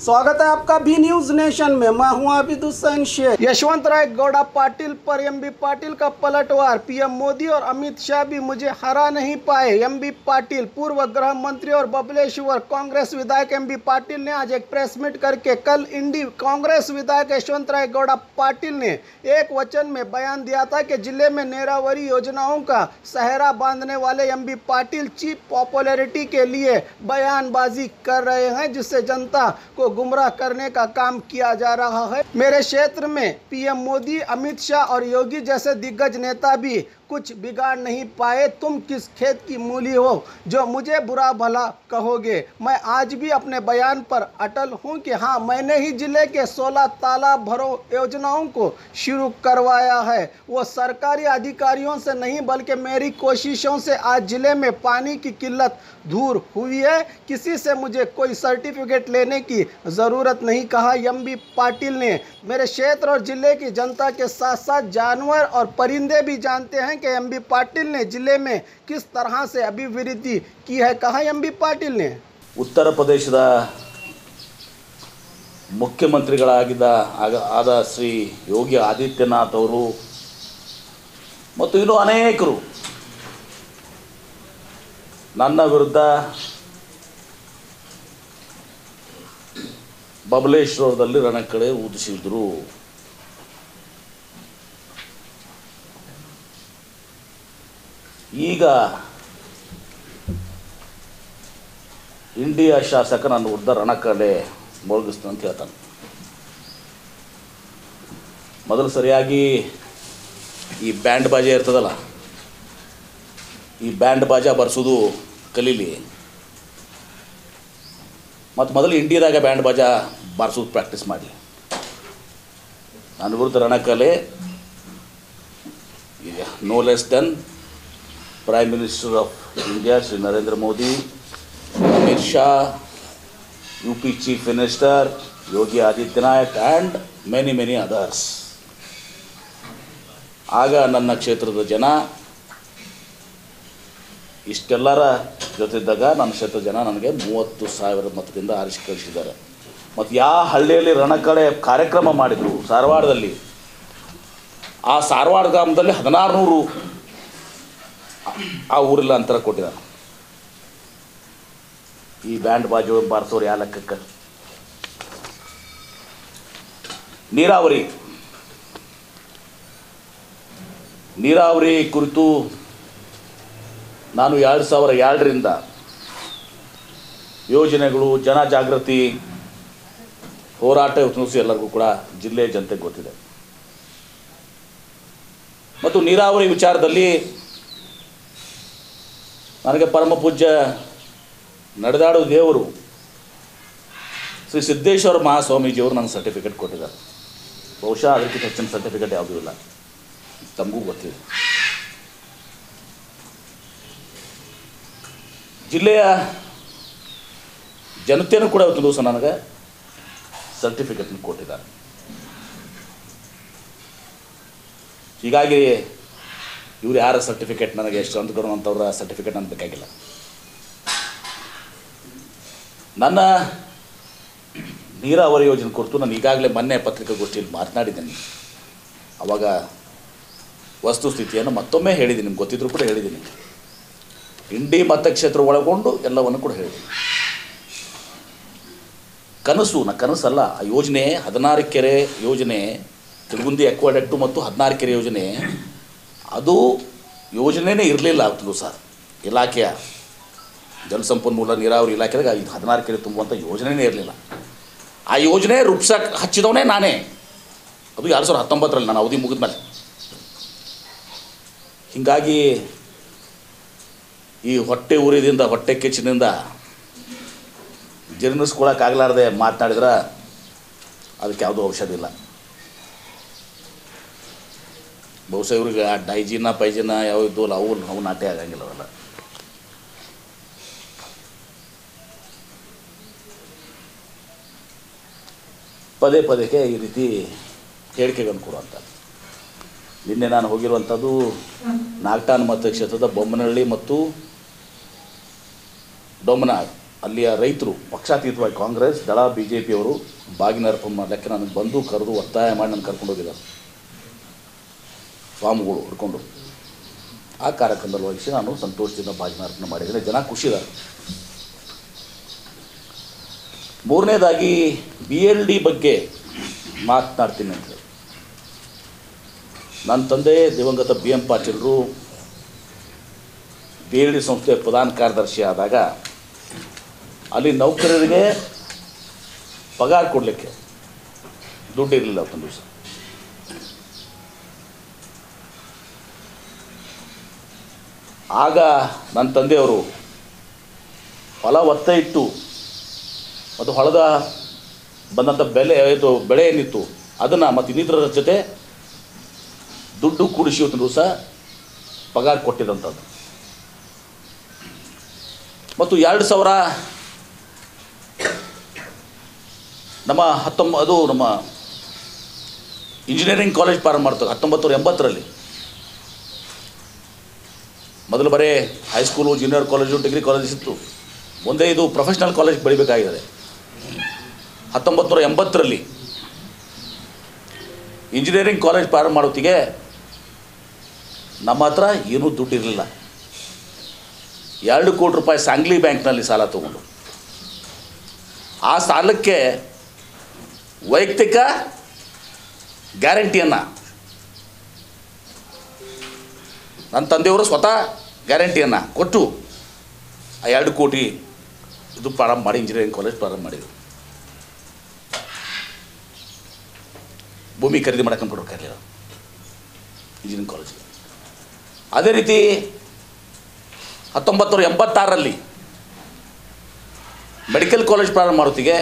स्वागत है आपका बी न्यूज नेशन में। मैं हूं आबिद हुसैन शेख। यशवंतराव गौड़ा पाटिल पर एमबी पाटिल का पलटवार। पीएम मोदी और अमित शाह भी मुझे हरा नहीं पाए। एमबी पाटिल पूर्व गृह मंत्री और बबलेश्वर कांग्रेस विधायक एमबी पाटिल ने आज एक प्रेस मीट करके कल इंडी कांग्रेस विधायक यशवंतराव गौड़ा पाटिल ने एक वचन में बयान दिया था कि जिले में नेरावरी योजनाओं का सहरा बांधने वाले एमबी पाटिल चीप पॉपुलैरिटी के लिए बयानबाजी कर रहे हैं, जिससे जनता को गुमराह करने का काम किया जा रहा है। मेरे क्षेत्र में पीएम मोदी, अमित शाह और योगी जैसे दिग्गज नेता भी कुछ बिगाड़ नहीं पाए। तुम किस खेत की मूली हो जो मुझे बुरा भला कहोगे। मैं आज भी अपने बयान पर अटल हूं कि हाँ, मैंने ही जिले के 16 तालाब भरो योजनाओं को शुरू करवाया है। वो सरकारी अधिकारियों से नहीं बल्कि मेरी कोशिशों से आज जिले में पानी की किल्लत दूर हुई है। किसी से मुझे कोई सर्टिफिकेट लेने की ज़रूरत नहीं, कहा एमबी पाटिल ने। मेरे क्षेत्र और जिले की जनता के साथ साथ जानवर और परिंदे भी जानते हैं कि एमबी पाटिल ने जिले में किस तरह से अभिवृद्धि की है, कहा एमबी पाटिल ने। उत्तर प्रदेशದ ಮುಖ್ಯಮಂತ್ರಿಗಳಾದ ಶ್ರೀ ಯೋಗಿ ಆದಿತ್ಯನಾಥ್ ಅವರು ಮತ್ತು ಇನ್ನೂ ಅನೇಕರು ನನ್ನ ವಿರುದ್ಧ ಬಬಲೇಶ್ವರದಲ್ಲಿ ರಣಕಡೆ ಊದಿಸಿದ್ರು. ಈಗ ಇಂಡಿಯಾ ಶಾಸಕ ನನ್ನ ವಿರುದ್ಧ ರಣಕಡೆ ಮೊಳಗಿಸ್ತಾನೆ ಅಂತ ಹೇಳ್ತಾನೆ. ಮೊದಲು ಸರಿಯಾಗಿ ಈ ಬ್ಯಾಂಡ್ ಬಾಜಾ ಇರ್ತದಲ್ಲ, ಈ ಬ್ಯಾಂಡ್ ಬಾಜಾ ಬರ್ಸೋದು ಕಲೀಲಿ. ಮತ್ತು ಮೊದಲು ಇಂಡಿಯಾದಾಗ ಬ್ಯಾಂಡ್ ಬಾಜಾ ಬಾರಿಸೋದು ಪ್ರಾಕ್ಟೀಸ್ ಮಾಡಲಿ. ನನ್ನ ವಿರುದ್ಧ ರಣಕಲೆ no less than Prime Minister of India, Shri Narendra Modi, Amit Shah, UP Chief Minister, Yogi Adityanath and many others. ಆಗ ನನ್ನ ಕ್ಷೇತ್ರದ ಜನ ಇಷ್ಟೆಲ್ಲರ ಜೊತೆದ್ದಾಗ ನನ್ನ ಕ್ಷೇತ್ರದ ಜನ ನನಗೆ 30,000 ಮತದಿಂದ ಆರಿಸಿ ಕಳಿಸಿದ್ದಾರೆ. ಮತ್ತು ಯಾವ ಹಳ್ಳಿಯಲ್ಲಿ ರಣಕಡೆ ಕಾರ್ಯಕ್ರಮ ಮಾಡಿದರು ಧಾರವಾಡದಲ್ಲಿ, ಆ ಧಾರವಾಡ ಗ್ರಾಮದಲ್ಲಿ 1600 ಆ ಊರೆಲ್ಲ ಅಂತರ ಕೊಟ್ಟಿದ್ದಾರೆ. ಈ ಬ್ಯಾಂಡ್ ಬಾಜು ಬಾರಿಸೋರು ಯಾವ ಲೆಕ್ಕಕ್ಕೆ? ನೀರಾವರಿ ಕುರಿತು ನಾನು 2002ರಿಂದ ಯೋಜನೆಗಳು, ಜನಜಾಗೃತಿ ಹೋರಾಟ ಯತ್ನಿಸಿ ಎಲ್ಲರಿಗೂ ಕೂಡ ಜಿಲ್ಲೆಯ ಜನತೆಗೆ ಗೊತ್ತಿದೆ. ಮತ್ತು ನೀರಾವರಿ ವಿಚಾರದಲ್ಲಿ ನನಗೆ ಪರಮ ಪೂಜ್ಯ ನಡೆದಾಡು ದೇವರು ಶ್ರೀ ಸಿದ್ದೇಶ್ವರ ಮಹಾಸ್ವಾಮೀಜಿಯವರು ನನಗೆ ಸರ್ಟಿಫಿಕೇಟ್ ಕೊಟ್ಟಿದ್ದಾರೆ. ಬಹುಶಃ ಅದಕ್ಕಿಂತ ಹೆಚ್ಚಿನ ಸರ್ಟಿಫಿಕೇಟ್ ಯಾವುದೂ ಇಲ್ಲ, ತಮಗೂ ಗೊತ್ತಿದೆ. ಜಿಲ್ಲೆಯ ಜನತೆಯೂ ಕೂಡ ಇವತ್ತು ದಿವಸ ನನಗೆ ಸರ್ಟಿಫಿಕೇಟ್ನ ಕೊಟ್ಟಿದ್ದಾರೆ. ಹೀಗಾಗಿ ಇವ್ರು ಯಾರ ಸರ್ಟಿಫಿಕೇಟ್, ನನಗೆ ಎಷ್ಟು ಅಂದ್ಕೊಂಡು ಅಂಥವ್ರ ಸರ್ಟಿಫಿಕೇಟ್ ನನಗೆ ಬೇಕಾಗಿಲ್ಲ. ನನ್ನ ನೀರಾವರಿ ಯೋಜನೆ ಕುರಿತು ನಾನು ಈಗಾಗಲೇ ಮೊನ್ನೆ ಪತ್ರಿಕಾಗೋಷ್ಠಿಯಲ್ಲಿ ಮಾತನಾಡಿದ್ದೀನಿ. ಆವಾಗ ವಸ್ತುಸ್ಥಿತಿಯನ್ನು ಮತ್ತೊಮ್ಮೆ ಹೇಳಿದ್ದೀನಿ, ನಿಮ್ಗೆ ಗೊತ್ತಿದ್ರೂ ಕೂಡ ಹೇಳಿದ್ದೀನಿ. ಇಂಡಿ ಮತಕ್ಷೇತ್ರ ಒಳಗೊಂಡು ಎಲ್ಲವನ್ನು ಕೂಡ ಹೇಳಿದ್ದೀನಿ. ಕನಸಲ್ಲ ಆ ಯೋಜನೆ, 16 ಕೆರೆ ಯೋಜನೆ, ತಿರುಗುಂದಿ ಅಕ್ವಾಡಕ್ಟು ಮತ್ತು 16 ಕೆರೆ ಯೋಜನೆ, ಅದು ಯೋಜನೆಯೇ ಇರಲಿಲ್ಲ. ಅವತ್ತು ಸರ್ ಇಲಾಖೆಯ ಜಲಸಂಪನ್ಮೂಲ ನೀರಾವರಿ ಇಲಾಖೆದಾಗ 16 ಕೆರೆ ತುಂಬುವಂಥ ಯೋಜನೆಯೇ ಇರಲಿಲ್ಲ. ಆ ಯೋಜನೆ ರೂಪಿಸಕ್ಕೆ ಹಚ್ಚಿದವನೇ ನಾನೇ. ಅದು 2019ರಲ್ಲಿ ನಾನು ಅವಧಿ ಮುಗಿದ ಮೇಲೆ. ಹೀಗಾಗಿ ಈ ಹೊಟ್ಟೆ ಉರಿದಿಂದ, ಹೊಟ್ಟೆ ಕಿಚ್ಚಿನಿಂದ ಜೀರ್ಣಿಸ್ಕೊಳಕ್ಕಾಗಲಾರ್ದೆ ಮಾತನಾಡಿದ್ರೆ ಅದಕ್ಕೆ ಯಾವುದೂ ಔಷಧ ಇಲ್ಲ. ಬಹುಶಃ ಇವ್ರಿಗೆ ಆ ಡೈಜಿನ ಪೈಜಿನ ಯಾವ ಇದ್ದವಲ್ಲ ಅವು ನಾಟೆ ಆಗಂಗಿಲ್ಲ. ಅವೆಲ್ಲ ಪದೇ ಪದೇಗೆ ಈ ರೀತಿ ಹೇಳಿಕೆಗಳನ್ನು ಕೊಡುವಂಥ. ನಿನ್ನೆ ನಾನು ಹೋಗಿರುವಂಥದ್ದು ನಾಗಟಾನ್ ಮತಕ್ಷೇತ್ರದ ಬೊಮ್ಮನಹಳ್ಳಿ ಮತ್ತು ಡೊಮ್ಮನಾಳ್ ಅಲ್ಲಿಯ ರೈತರು ಪಕ್ಷಾತೀತವಾಗಿ ಕಾಂಗ್ರೆಸ್ ದಳ ಬಿ ಜೆ ಪಿಯವರು ಬಾಗಿನರ್ಪಣೆ ಮಾಡಲಿಕ್ಕೆ ನನಗೆ ಬಂದು ಕರೆದು ಒತ್ತಾಯ ಮಾಡಿ ನಾನು ಕರ್ಕೊಂಡು ಹೋಗಿದ್ದಾರೆ ಸ್ವಾಮಿಗಳು ಹಿಡ್ಕೊಂಡು. ಆ ಕಾರ್ಯಕ್ರಮದಲ್ಲಿ ವಹಿಸಿ ನಾನು ಸಂತೋಷದಿಂದ ಬಾಗಿನಾರ್ಪಣೆ ಮಾಡಿದರೆ ಜನ ಖುಷಿದ್ದಾರೆ. ಮೂರನೇದಾಗಿ BLD ಬಗ್ಗೆ ಮಾತನಾಡ್ತೀನಿ ಅಂತ ಹೇಳಿ. ನನ್ನ ತಂದೆ ದಿವಂಗತ BM ಪಾಟೀಲರು BLD ಸಂಸ್ಥೆಯ ಪ್ರಧಾನ ಕಾರ್ಯದರ್ಶಿ ಆದಾಗ ಅಲ್ಲಿ ನೌಕರರಿಗೆ ಪಗಾರ ಕೊಡಲಿಕ್ಕೆ ದುಡ್ಡು ಇರಲಿಲ್ಲ ಒಂದು ದಿವಸ. ಆಗ ನನ್ನ ತಂದೆಯವರು ಹೊಲ ಒತ್ತ ಇಟ್ಟು ಮತ್ತು ಹೊಲದ ಬಂದಂಥ ಬೆಳೆ ಏನಿತ್ತು ಅದನ್ನು ಮತ್ತು ಇನ್ನಿತರ ಜೊತೆ ದುಡ್ಡು ಕೂಡಿಸಿ ಒಂದು ದಿವಸ ಪಗಾರ ಕೊಟ್ಟಿದ್ದಂಥದ್ದು. ಮತ್ತು 2000 ನಮ್ಮ ಇಂಜಿನಿಯರಿಂಗ್ ಕಾಲೇಜ್ ಪ್ರಾರಂಭ ಮಾಡ್ತಾರೆ 1980ರಲ್ಲಿ. ಮೊದಲು ಬರೀ high school, junior college, degree colleges ಇತ್ತು. ಮುಂದೆ ಇದು ಪ್ರೊಫೆಷ್ನಲ್ ಕಾಲೇಜ್ ಬೆಳಿಬೇಕಾಗಿದೆ. 1980ರಲ್ಲಿ ಇಂಜಿನಿಯರಿಂಗ್ ಕಾಲೇಜ್ ಪ್ರಾರಂಭ ಮಾಡೋತ್ತಿಗೆ ನಮ್ಮ ಹತ್ರ ಏನೂ ದುಡ್ಡು ಇರಲಿಲ್ಲ. 2 ಕೋಟಿ ರೂಪಾಯಿ ಸಾಂಗ್ಲಿ ಬ್ಯಾಂಕ್ನಲ್ಲಿ ಸಾಲ ತೊಗೊಂಡು ಆ ಸಾಲಕ್ಕೆ ವೈಯಕ್ತಿಕ ಗ್ಯಾರಂಟಿಯನ್ನು ನನ್ನ ತಂದೆಯವರು ಸ್ವತಃ ಗ್ಯಾರಂಟಿಯನ್ನು ಕೊಟ್ಟು ಆ 2 ಕೋಟಿ ಇದು ಪ್ರಾರಂಭ ಮಾಡಿ ಇಂಜಿನಿಯರಿಂಗ್ ಕಾಲೇಜ್ ಪ್ರಾರಂಭ ಮಾಡಿದರು. ಭೂಮಿ ಖರೀದಿ ಮಾಡೋಕೆ ಕೊಡೋಕ್ಕಾಗಲಿಲ್ಲ ಇಂಜಿನಿಯರಿಂಗ್ ಕಾಲೇಜಿಗೆ. ಅದೇ ರೀತಿ 1986ರಲ್ಲಿ ಮೆಡಿಕಲ್ ಕಾಲೇಜ್ ಪ್ರಾರಂಭ ಮಾಡೋತ್ತಿಗೆ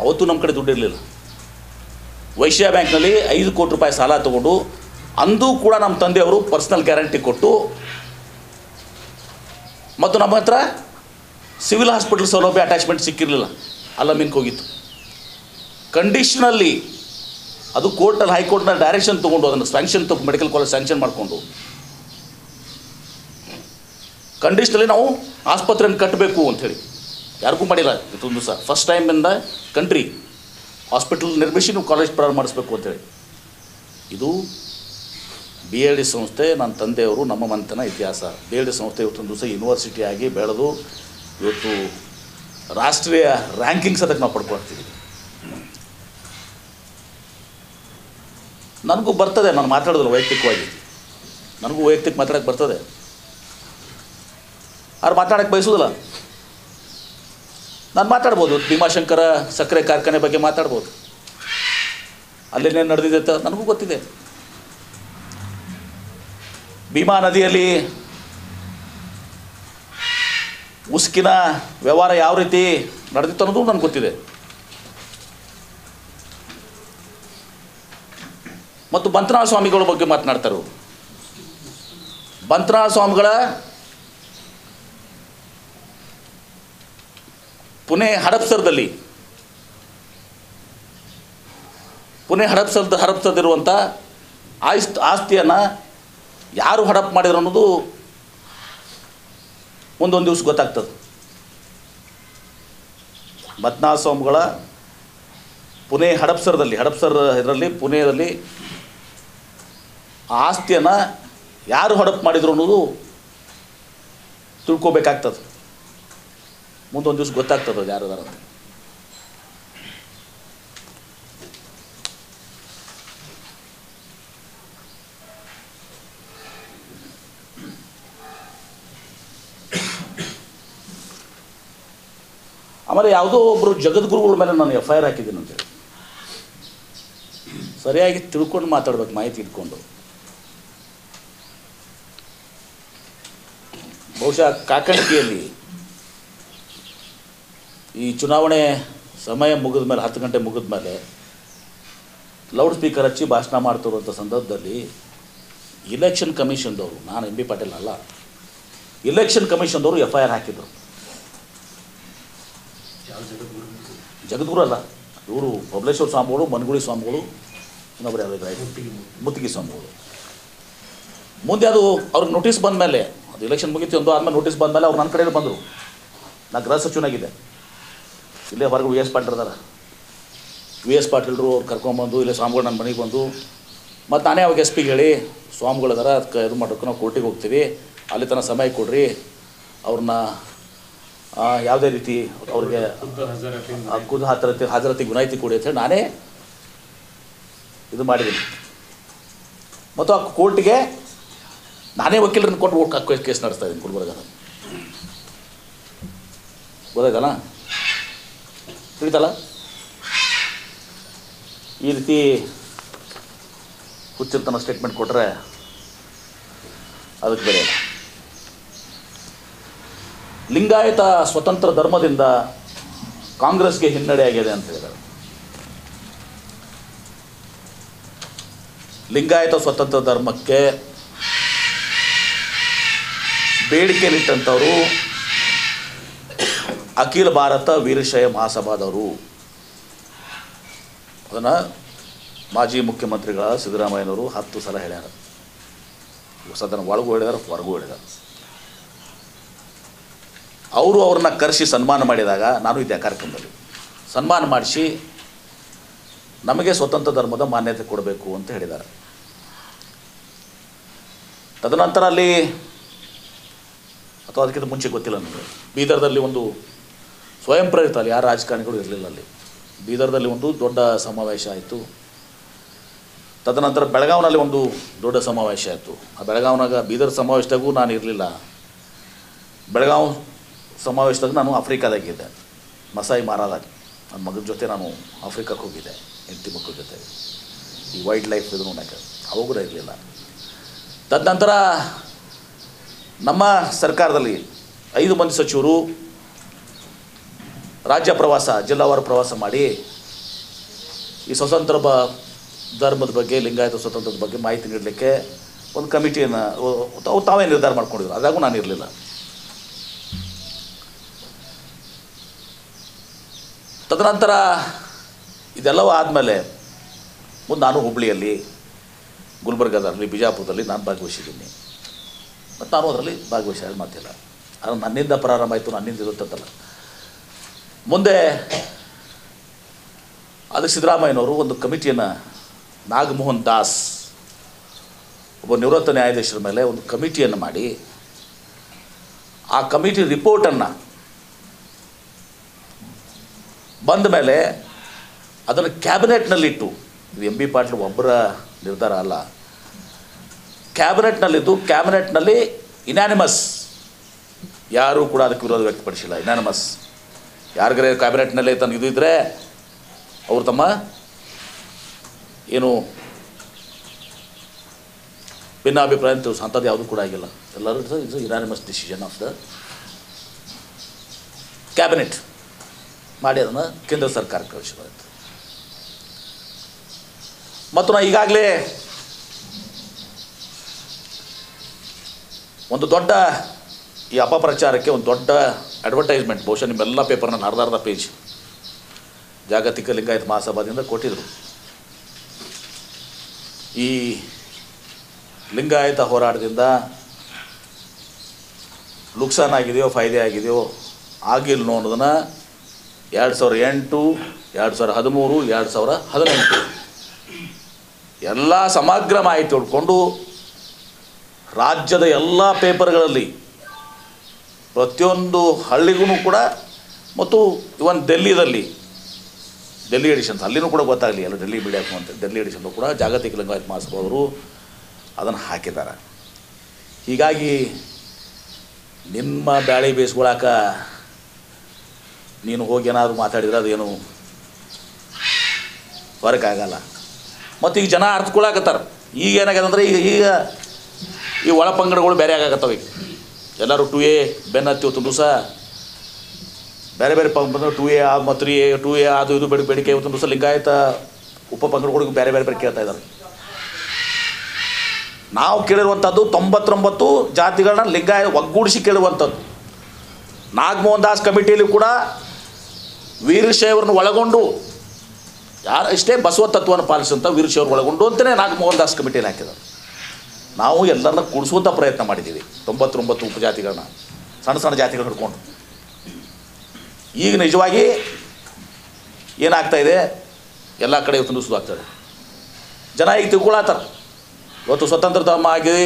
ಅವತ್ತು ನಮ್ಮ ಕಡೆ ದುಡ್ಡು ಇರಲಿಲ್ಲ. ವೈಶ್ಯ ಬ್ಯಾಂಕ್ನಲ್ಲಿ 5 ಕೋಟಿ ರೂಪಾಯಿ ಸಾಲ ತೊಗೊಂಡು ಅಂದು ಕೂಡ ನಮ್ಮ ತಂದೆಯವರು ಪರ್ಸ್ನಲ್ ಗ್ಯಾರಂಟಿ ಕೊಟ್ಟು ಮತ್ತು ನಮ್ಮ ಹತ್ರ ಸಿವಿಲ್ ಹಾಸ್ಪಿಟಲ್ ಸೌಲಭ್ಯ ಅಟ್ಯಾಚ್ಮೆಂಟ್ ಸಿಕ್ಕಿರಲಿಲ್ಲ. ಅಲ್ಲ ಮಿನ್ಕ್ ಹೋಗಿತ್ತು. ಕಂಡೀಷನಲ್ಲಿ ಅದು ಕೋರ್ಟಲ್ಲಿ ಹೈಕೋರ್ಟ್ನಲ್ಲಿ ಡೈರೆಕ್ಷನ್ ತೊಗೊಂಡು ಅದನ್ನು ಸ್ಯಾಂಕ್ಷನ್ ಮೆಡಿಕಲ್ ಕಾಲೇಜ್ ಸ್ಯಾಂಕ್ಷನ್ ಮಾಡಿಕೊಂಡು ಕಂಡೀಷನಲ್ಲಿ ನಾವು ಆಸ್ಪತ್ರೆಯನ್ನು ಕಟ್ಟಬೇಕು ಅಂಥೇಳಿ ಯಾರಿಗೂ ಮಾಡಿಲ್ಲ. ಇದೊಂದು ಸಹ first time in the country hospital ನಿರ್ಮಿಸಿ ನೀವು ಕಾಲೇಜ್ ಪ್ರಾರಂಭ ಮಾಡಿಸ್ಬೇಕು ಅಂಥೇಳಿ. ಇದು BLD ಸಂಸ್ಥೆ ನನ್ನ ತಂದೆಯವರು ನಮ್ಮ ಮನೆತನ ಇತಿಹಾಸ. BLD ಸಂಸ್ಥೆ ಇವತ್ತೊಂದು ದಿವಸ ಯೂನಿವರ್ಸಿಟಿ ಆಗಿ ಬೆಳೆದು ಇವತ್ತು ರಾಷ್ಟ್ರೀಯ ರ್ಯಾಂಕಿಂಗ್ಸ್ ಅದಕ್ಕೆ ನಾವು ಪಡ್ಕೊಳ್ತೀವಿ. ನನಗೂ ಬರ್ತದೆ, ನಾನು ಮಾತಾಡೋದಿಲ್ಲ ವೈಯಕ್ತಿಕವಾಗಿ, ನನಗೂ ವೈಯಕ್ತಿಕ ಮಾತಾಡೋಕ್ಕೆ ಬರ್ತದೆ. ಅವ್ರು ಮಾತಾಡೋಕ್ಕೆ ಬಯಸೋದಿಲ್ಲ. ನಾನು ಮಾತಾಡ್ಬೋದು, ಭೀಮಾಶಂಕರ ಸಕ್ಕರೆ ಕಾರ್ಖಾನೆ ಬಗ್ಗೆ ಮಾತಾಡ್ಬೋದು, ಅಲ್ಲೇನೇನು ನಡೆದಿದೆ ಅಂತ ನನಗೂ ಗೊತ್ತಿದೆ. ಭೀಮಾ ನದಿಯಲ್ಲಿ ಉಸುಕಿನ ವ್ಯವಹಾರ ಯಾವ ರೀತಿ ನಡೆದಿತ್ತು ಅನ್ನೋದು ನನಗೆ ಗೊತ್ತಿದೆ. ಮತ್ತು ಬಂತನಾಳ ಸ್ವಾಮಿಗಳ ಬಗ್ಗೆ ಮಾತನಾಡ್ತಾರೆ. ಬಂತನಾಳ ಸ್ವಾಮಿಗಳ ಪುಣೆ ಹಡಪ್ಸರದಿರುವಂಥ ಆಸ್ತಿಯನ್ನು ಯಾರು ಹಡಪ್ ಮಾಡಿದ್ರು ಅನ್ನೋದು ಒಂದೊಂದು ದಿವಸ ಗೊತ್ತಾಗ್ತದೆ. ಬಂತನಾಳ ಸ್ವಾಮಿಗಳ ಪುಣೆ ಹಡಪ್ಸರ್ ಇದರಲ್ಲಿ ಪುಣೆಯಲ್ಲಿ ಆ ಆಸ್ತಿಯನ್ನು ಯಾರು ಹಡಪ್ ಮಾಡಿದ್ರು ಅನ್ನೋದು ತಿಳ್ಕೊಬೇಕಾಗ್ತದೆ. ಮುಂದೊಂದು ದಿವಸ ಗೊತ್ತಾಗ್ತದೆ ಅದು ಯಾರು ಅಂತ. ಆಮೇಲೆ ಯಾವುದೋ ಒಬ್ಬರು ಜಗದ್ಗುರುಗಳ ಮೇಲೆ ನಾನು FIR ಹಾಕಿದ್ದೀನಿ ಅಂತೇಳಿ. ಸರಿಯಾಗಿ ತಿಳ್ಕೊಂಡು ಮಾತಾಡ್ಬೇಕು, ಮಾಹಿತಿ ಇಟ್ಕೊಂಡು. ಬಹುಶಃ ಕಾಕಣಿಕೆಯಲ್ಲಿ ಈ ಚುನಾವಣೆ ಸಮಯ ಮುಗಿದ ಮೇಲೆ 10 ಗಂಟೆ ಮುಗಿದ ಮೇಲೆ ಲೌಡ್ ಸ್ಪೀಕರ್ ಹಚ್ಚಿ ಭಾಷಣ ಮಾಡ್ತಿರುವಂಥ ಸಂದರ್ಭದಲ್ಲಿ ಇಲೆಕ್ಷನ್ ಕಮಿಷನ್ದವರು, ನಾನು MB ಪಾಟೀಲ್ ಅಲ್ಲ, ಇಲೆಕ್ಷನ್ ಕಮಿಷನ್ದವರು FIR ಹಾಕಿದರು. ಜಗದ್ಗುರು ಅಲ್ಲ, ಇವರು ಬಬಲೇಶ್ವರ ಸ್ವಾಮಿಗಳು, ಮನಗುಳಿ ಸ್ವಾಮಿಗಳು, ಇನ್ನೊಬ್ಬರು ಯಾವುದೇ ಮುತ್ತಿಗೆ ಸ್ವಾಮಿಗಳು. ಮುಂದೆ ಅದು ಅವ್ರಿಗೆ ನೋಟಿಸ್ ಬಂದ ಮೇಲೆ, ಅದು ಇಲೆಕ್ಷನ್ ಮುಗಿತು ಒಂದು ಆದಮೇಲೆ ನೋಟಿಸ್ ಬಂದ ಮೇಲೆ ಅವ್ರು ನನ್ನ ಕಡೆಗೆ ಬಂದರು. ನಾನು ಗೃಹ ಸಚಿವನಾಗಿದ್ದೆ, ಇಲ್ಲೇ ಹೊರಗೆ ವಿ ಎಸ್ ಪಾಟೀಲ್ ಅದಾರ, ವಿ ಎಸ್ ಪಾಟೀಲ್ರು ಅವ್ರು ಕರ್ಕೊಂಬಂದು ಇಲ್ಲೇ ಸ್ವಾಮಿಗಳು ನನ್ನ ಮನೆಗೆ ಬಂದು, ಮತ್ತು ನಾನೇ ಅವಾಗ ಎಸ್ ಪಿಗೆ ಹೇಳಿ ಸ್ವಾಮಿಗಳು ಅದಾರ ಅದಕ್ಕೆ ಇದು ಮಾಡೋಕ್ಕೆ ನಾವು ಕೋರ್ಟಿಗೆ ಹೋಗ್ತೀವಿ, ಅಲ್ಲಿ ತನಕ ಸಮಯ ಕೊಡ್ರಿ, ಅವ್ರನ್ನ ಯಾವುದೇ ರೀತಿ ಅವ್ರಿಗೆ ಹಾಜರಾತಿಗೆ ವಿನಾಯಿತಿ ಕೊಡಿ ಅಂತೇಳಿ ನಾನೇ ಇದು ಮಾಡಿದ್ದೀನಿ. ಮತ್ತು ಆ ಕೋರ್ಟಿಗೆ ನಾನೇ ವಕೀಲರನ್ನು ಕೊಟ್ಟು ಕೇಸ್ ನಡೆಸ್ತಾ ಇದ್ದೀನಿ ಗುಲ್ಬರ್ಗದ. ಗೊತ್ತಾಯ್ತಲ್ಲ, ತಿಳಿತಲ್ಲ? ಈ ರೀತಿ ಹುಚ್ಚಿರ್ತನ ಸ್ಟೇಟ್ಮೆಂಟ್ ಕೊಟ್ಟರೆ ಅದಕ್ಕೆ ಬೆಲೆ ಇಲ್ಲ. ಲಿಂಗಾಯತ ಸ್ವತಂತ್ರ ಧರ್ಮದಿಂದ ಕಾಂಗ್ರೆಸ್ಗೆ ಹಿನ್ನಡೆ ಆಗಿದೆ ಅಂತ ಹೇಳಿದ್ದಾರೆ. ಲಿಂಗಾಯತ ಸ್ವತಂತ್ರ ಧರ್ಮಕ್ಕೆ ಬೇಡಿಕೆಯಲ್ಲಿಟ್ಟಂಥವರು ಅಖಿಲ ಭಾರತ ವೀರಶೈವ ಮಹಾಸಭಾದವರು. ಅದನ್ನು ಮಾಜಿ ಮುಖ್ಯಮಂತ್ರಿಗಳ ಸಿದ್ದರಾಮಯ್ಯನವರು 10 ಸಲ ಹೇಳ್ಯಾರ. ಸದನ ಒಳಗೂ ಹೇಳಿದಾರೆ, ಹೊರಗೂ ಹೇಳಿದಾರೆ. ಅವರು ಅವ್ರನ್ನ ಕರೆಸಿ ಸನ್ಮಾನ ಮಾಡಿದಾಗ ನಾನು ಇದ್ದೆ ಕಾರ್ಯಕ್ರಮದಲ್ಲಿ. ಸನ್ಮಾನ ಮಾಡಿಸಿ ನಮಗೆ ಸ್ವತಂತ್ರ ಧರ್ಮದ ಮಾನ್ಯತೆ ಕೊಡಬೇಕು ಅಂತ ಹೇಳಿದ್ದಾರೆ. ತದನಂತರ ಅಲ್ಲಿ, ಅಥವಾ ಅದಕ್ಕಿಂತ ಮುಂಚೆ ಗೊತ್ತಿಲ್ಲ ನನಗೆ, ಬೀದರ್ದಲ್ಲಿ ಒಂದು ಸ್ವಯಂ ಪ್ರೇರಿತ, ಅಲ್ಲಿ ಯಾರು ರಾಜಕಾರಣಿಗಳು ಇರಲಿಲ್ಲ. ಅಲ್ಲಿ ಬೀದರ್ದಲ್ಲಿ ಒಂದು ದೊಡ್ಡ ಸಮಾವೇಶ ಆಯಿತು. ತದನಂತರ ಬೆಳಗಾವಿನಲ್ಲಿ ಒಂದು ದೊಡ್ಡ ಸಮಾವೇಶ ಆಯಿತು. ಆ ಬೆಳಗಾವಿನಾಗ ಬೀದರ್ ಸಮಾವೇಶದಾಗೂ ನಾನು ಇರಲಿಲ್ಲ. ಬೆಳಗಾವಿ ಸಮಾವೇಶದಾಗ ನಾನು ಆಫ್ರಿಕಾದಾಗಿದ್ದೆ, ಮಸಾಯಿ ಮಾರಾದಾಗ ನನ್ನ ಮಗನ ಜೊತೆ ನಾನು ಆಫ್ರಿಕಕ್ಕೆ ಹೋಗಿದ್ದೆ, ಹೆಂಡತಿ ಮಕ್ಕಳ ಜೊತೆ ಈ ವೈಲ್ಡ್ ಲೈಫ್ ಇದು ನೋಡೋಕ್ಕೆ. ಅವಾಗ ಕೂಡ ಇರಲಿಲ್ಲ. ತದನಂತರ ನಮ್ಮ ಸರ್ಕಾರದಲ್ಲಿ 5 ಮಂದಿ ಸಚಿವರು ರಾಜ್ಯ ಪ್ರವಾಸ, ಜಿಲ್ಲಾವಾರು ಪ್ರವಾಸ ಮಾಡಿ ಈ ಸ್ವತಂತ್ರ ಧರ್ಮದ ಬಗ್ಗೆ, ಲಿಂಗಾಯತ ಸ್ವತಂತ್ರದ ಬಗ್ಗೆ ಮಾಹಿತಿ ನೀಡಲಿಕ್ಕೆ ಒಂದು ಕಮಿಟಿಯನ್ನು ತಾವೇ ನಿರ್ಧಾರ ಮಾಡ್ಕೊಂಡಿದ್ರು. ಅದಾಗೂ ನಾನು ಇರಲಿಲ್ಲ. ತದನಂತರ ಇದೆಲ್ಲವೂ ಆದಮೇಲೆ ಮುಂದೆ ನಾನು ಹುಬ್ಬಳ್ಳಿಯಲ್ಲಿ, ಗುಲ್ಬರ್ಗಾದಲ್ಲಿ, ಬಿಜಾಪುರದಲ್ಲಿ ನಾನು ಭಾಗವಹಿಸಿದ್ದೀನಿ. ಮತ್ತು ನಾನು ಅದರಲ್ಲಿ ಭಾಗವಹಿಸೋದು ಮಾತಿಲ್ಲ. ಅದು ನನ್ನಿಂದ ಪ್ರಾರಂಭ ಆಯಿತು, ನನ್ನಿಂದ ಇರುತ್ತಲ್ಲ. ಮುಂದೆ ಅದಕ್ಕೆ ಸಿದ್ದರಾಮಯ್ಯನವರು ಒಂದು ಕಮಿಟಿಯನ್ನು, ನಾಗಮೋಹನ್ ದಾಸ್ ಒಬ್ಬ ನಿವೃತ್ತ ನ್ಯಾಯಾಧೀಶರ ಮೇಲೆ ಒಂದು ಕಮಿಟಿಯನ್ನು ಮಾಡಿ, ಆ ಕಮಿಟಿ ರಿಪೋರ್ಟನ್ನು ಬಂದ ಮೇಲೆ ಅದನ್ನು ಕ್ಯಾಬಿನೆಟ್ನಲ್ಲಿಟ್ಟು, ಇದು ಎಂ ಬಿ ಪಾಟೀಲ್ ಒಬ್ಬರ ನಿರ್ಧಾರ ಅಲ್ಲ, ಕ್ಯಾಬಿನೆಟ್ನಲ್ಲಿದ್ದು, ಕ್ಯಾಬಿನೆಟ್ನಲ್ಲಿ ಇನ್ಯಾನಿಮಸ್, ಯಾರೂ ಕೂಡ ಅದಕ್ಕೆ ವಿರೋಧ ವ್ಯಕ್ತಪಡಿಸಿಲ್ಲ. ಇನ್ಯಾನಿಮಸ್ ಯಾರಿಗಾರೆ ಕ್ಯಾಬಿನೆಟ್ನಲ್ಲಿ ತನ್ನ ಇದು ಇದ್ದರೆ ಅವರು ತಮ್ಮ ಏನು ಭಿನ್ನಾಭಿಪ್ರಾಯ ಅಂಥದ್ದು ಯಾವುದೂ ಕೂಡ ಆಗಿಲ್ಲ. ಎಲ್ಲರೂ it's anonymous decision of the cabinet ಮಾಡಿ ಅದನ್ನು ಕೇಂದ್ರ ಸರ್ಕಾರಕ್ಕೆ ಕಳಿಸಲಾಯಿತು. ಮತ್ತು ನಾನು ಈಗಾಗಲೇ ಒಂದು ದೊಡ್ಡ ಈ ಅಪಪ್ರಚಾರಕ್ಕೆ ಒಂದು ದೊಡ್ಡ ಅಡ್ವರ್ಟೈಸ್ಮೆಂಟ್, ಬಹುಶಃ ನಿಮ್ಮೆಲ್ಲ ಪೇಪರ್ನ ಅರ್ಧ ಪೇಜ್ ಜಾಗತಿಕ ಲಿಂಗಾಯತ ಮಹಾಸಭಾದಿಂದ ಕೊಟ್ಟಿದ್ದರು. ಈ ಲಿಂಗಾಯತ ಹೋರಾಟದಿಂದ ನುಕ್ಸಾನ್ ಆಗಿದೆಯೋ ಫಾಯ್ದೆ ಆಗಿದೆಯೋ ಆಗಿಲ್ಲ ಅನ್ನೋದನ್ನು 2008, 2013, 2018 ಎಲ್ಲ ಸಮಗ್ರ ಮಾಹಿತಿ ಹೊಡ್ಕೊಂಡು ರಾಜ್ಯದ ಎಲ್ಲ ಪೇಪರ್ಗಳಲ್ಲಿ ಪ್ರತಿಯೊಂದು ಹಳ್ಳಿಗೂ ಕೂಡ, ಮತ್ತು ಇವನ್ ಡೆಲ್ಲಿ ಎಡಿಷನ್ಸ್ ಅಲ್ಲಿನೂ ಕೂಡ ಗೊತ್ತಾಗಲಿ, ಎಲ್ಲ ಡೆಲ್ಲಿ ಮೀಡಿಯಾಕು ಅಂತ ಡೆಲ್ಲಿ ಎಡಿಷನ್ಲು ಕೂಡ ಜಾಗತಿಕ ಲಿಂಗಾಯತ ಮಹಾಸಭಾ ಅವರು ಅದನ್ನು ಹಾಕಿದ್ದಾರೆ. ಹೀಗಾಗಿ ನಿಮ್ಮ ಬ್ಯಾಳೆ ಬೇಯಿಸ್ಕೊಳಕ ನೀನು ಹೋಗಿ ಏನಾದರೂ ಮಾತಾಡಿದ್ರೆ ಅದೇನು ಹೊರಕಾಗಲ್ಲ. ಮತ್ತು ಈಗ ಜನ ಅರ್ಥಕೊಳಕತ್ತಾರೆ. ಈಗ ಏನಾಗ್ಯದ ಅಂದರೆ ಈಗ ಈ ಒಳ ಪಂಗಡಗಳು ಬೇರೆ ಆಗಾಕತ್ತವೆ. ಈಗ ಎಲ್ಲರೂ 2A ಬೆನ್ನತ್ತಿ ಇವತ್ತು ದಿವಸ ಬೇರೆ ಬೇರೆ ಬಂದು 2A ಮತ್ತು 3A 2A ಅದು ಇದು ಬೇಡಿಕೆ ಇವತ್ತು ದಿವಸ ಲಿಂಗಾಯತ ಉಪಪಂಗಡಗಳಿಗೂ ಬೇರೆ ಬೇರೆ ಕೇಳ್ತಾ ಇದ್ದಾರೆ. ನಾವು ಕೇಳಿರುವಂಥದ್ದು 99 ಜಾತಿಗಳನ್ನ ಲಿಂಗಾಯತ ಒಗ್ಗೂಡಿಸಿ ಕೇಳುವಂಥದ್ದು. ನಾಗಮೋಹನ್ ದಾಸ್ ಕಮಿಟಿಯಲ್ಲಿ ಕೂಡ ವೀರಶೈವರನ್ನು ಒಳಗೊಂಡು, ಯಾರು ಇಷ್ಟೇ ಬಸವ ತತ್ವವನ್ನು ಪಾಲಿಸುವಂಥ ವೀರಶೈವರು ಒಳಗೊಂಡು ಅಂತಲೇ ನಾಗಮೋಹನ್ ದಾಸ್ ಕಮಿಟಿಯಲ್ಲಿ ಹಾಕಿದ್ದಾರೆ. ನಾವು ಎಲ್ಲರನ್ನ ಕೂಡಿಸುವಂಥ ಪ್ರಯತ್ನ ಮಾಡಿದ್ದೀವಿ. 99 ಉಪಜಾತಿಗಳನ್ನ, ಸಣ್ಣ ಸಣ್ಣ ಜಾತಿಗಳು ಹಿಡ್ಕೊಂಡು. ಈಗ ನಿಜವಾಗಿ ಏನಾಗ್ತಾ ಇದೆ, ಎಲ್ಲ ಕಡೆ ಇವತ್ತು ಸುಧಾಗ್ತದೆ. ಜನ ಈಗ ತಿಳ್ಕೊಳತ್ತಾರೆ. ಇವತ್ತು ಸ್ವತಂತ್ರಧಾಮ ಆಗಿ